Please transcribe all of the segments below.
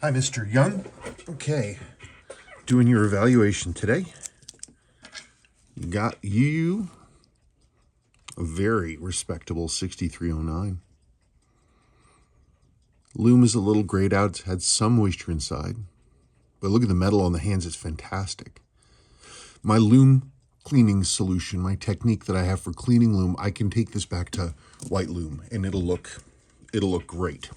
Hi, Mr. Young. Okay, doing your evaluation today. You got you a very respectable 6309. Loom is a little grayed out, it's had some moisture inside, but look at the metal on the hands, it's fantastic. My loom cleaning solution, my technique that I have for cleaning loom, I can take this back to white loom and it'll look great.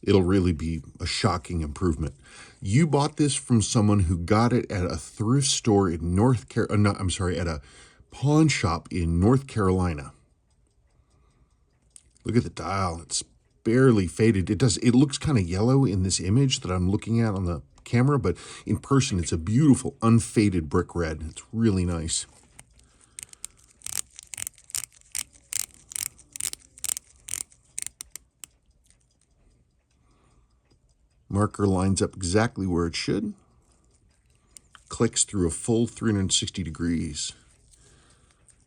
It'll really be a shocking improvement. You bought this from someone who got it at a thrift store in at a pawn shop in North Carolina. Look at the dial. It's barely faded. It looks kind of yellow in this image that I'm looking at on the camera, but in person it's a beautiful unfaded brick red. It's really nice. Marker lines up exactly where it should. Clicks through a full 360 degrees.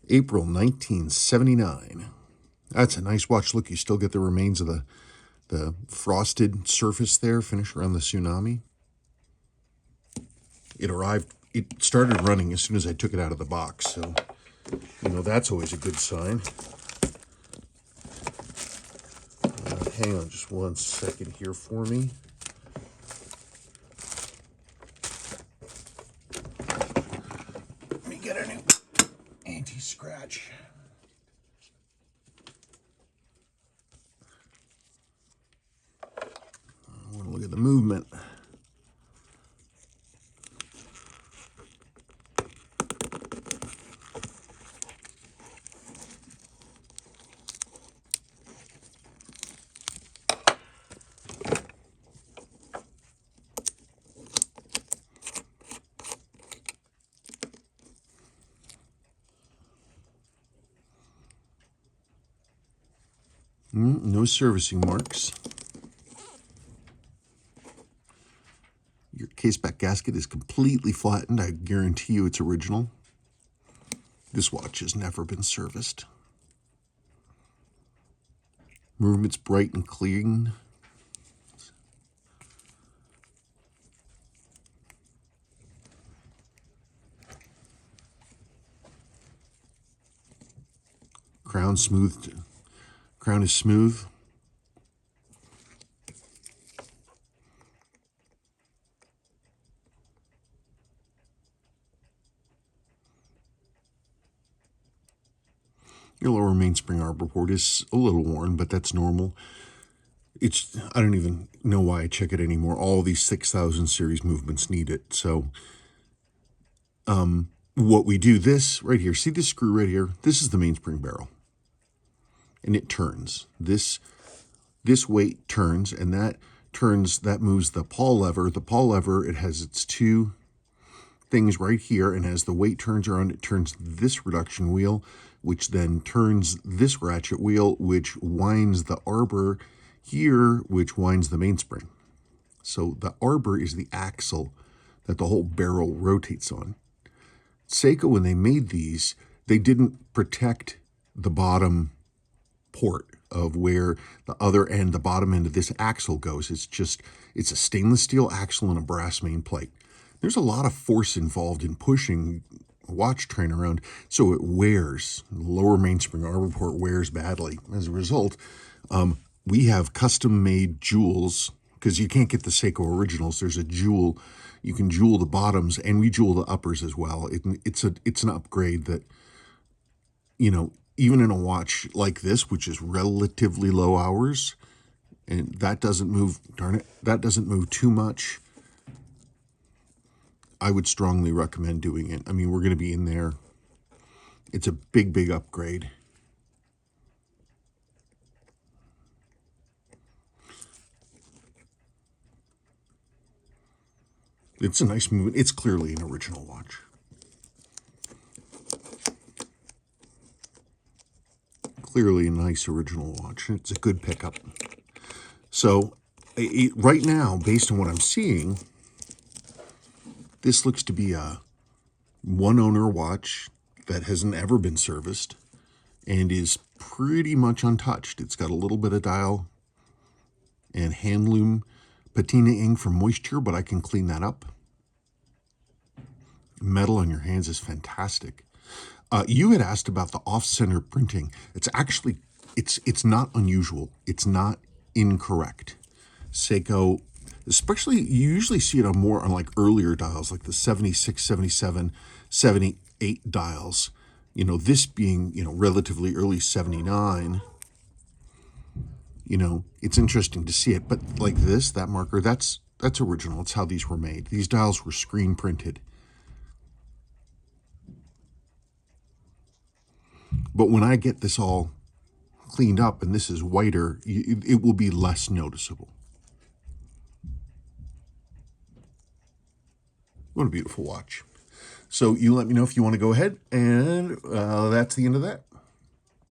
April 1979. That's a nice watch. Look, you still get the remains of the frosted surface there, finish around the tsunami. It started running as soon as I took it out of the box, so, that's always a good sign. Hang on just one second here for me. Let me get a new anti-scratch. I want to look at the movement. No servicing marks. Your caseback gasket is completely flattened. I guarantee you it's original. This watch has never been serviced. Movement's bright and clean. Crown smooth. Crown is smooth. Your lower mainspring arbor port is a little worn, but that's normal. I don't even know why I check it anymore. All these 6000 series movements need it. So what we do, this right here, see this screw right here? This is the mainspring barrel. And it turns. This weight turns, and that moves the pawl lever. The pawl lever, it has its two things right here, and as the weight turns around, it turns this reduction wheel, which then turns this ratchet wheel, which winds the arbor here, which winds the mainspring. So the arbor is the axle that the whole barrel rotates on. Seiko, when they made these, they didn't protect the bottom port of where the other end, the bottom end of this axle goes. It's a stainless steel axle and a brass main plate. There's a lot of force involved in pushing a watch train around, so it wears. The lower mainspring arbor port wears badly. As a result, we have custom-made jewels, because you can't get the Seiko originals. There's a jewel. You can jewel the bottoms, and we jewel the uppers as well. It's an upgrade that, even in a watch like this, which is relatively low hours, and that doesn't move, darn it, that doesn't move too much, I would strongly recommend doing it. I mean, we're going to be in there. It's a big, big upgrade. It's a nice movement. It's clearly an original watch. Clearly a nice original watch. It's a good pickup. So right now, based on what I'm seeing, this looks to be a one-owner watch that hasn't ever been serviced and is pretty much untouched. It's got a little bit of dial and hand loom patina ink for moisture, but I can clean that up. Metal on your hands is fantastic. You had asked about the off-center printing. It's actually, it's not unusual. It's not incorrect. Seiko, especially, you usually see it on like earlier dials, like the 76, 77, 78 dials. You know, this being, relatively early 79. It's interesting to see it. But like this, that marker, that's original. It's how these were made. These dials were screen printed. But when I get this all cleaned up and this is whiter, it will be less noticeable. What a beautiful watch. So you let me know if you want to go ahead, and that's the end of that.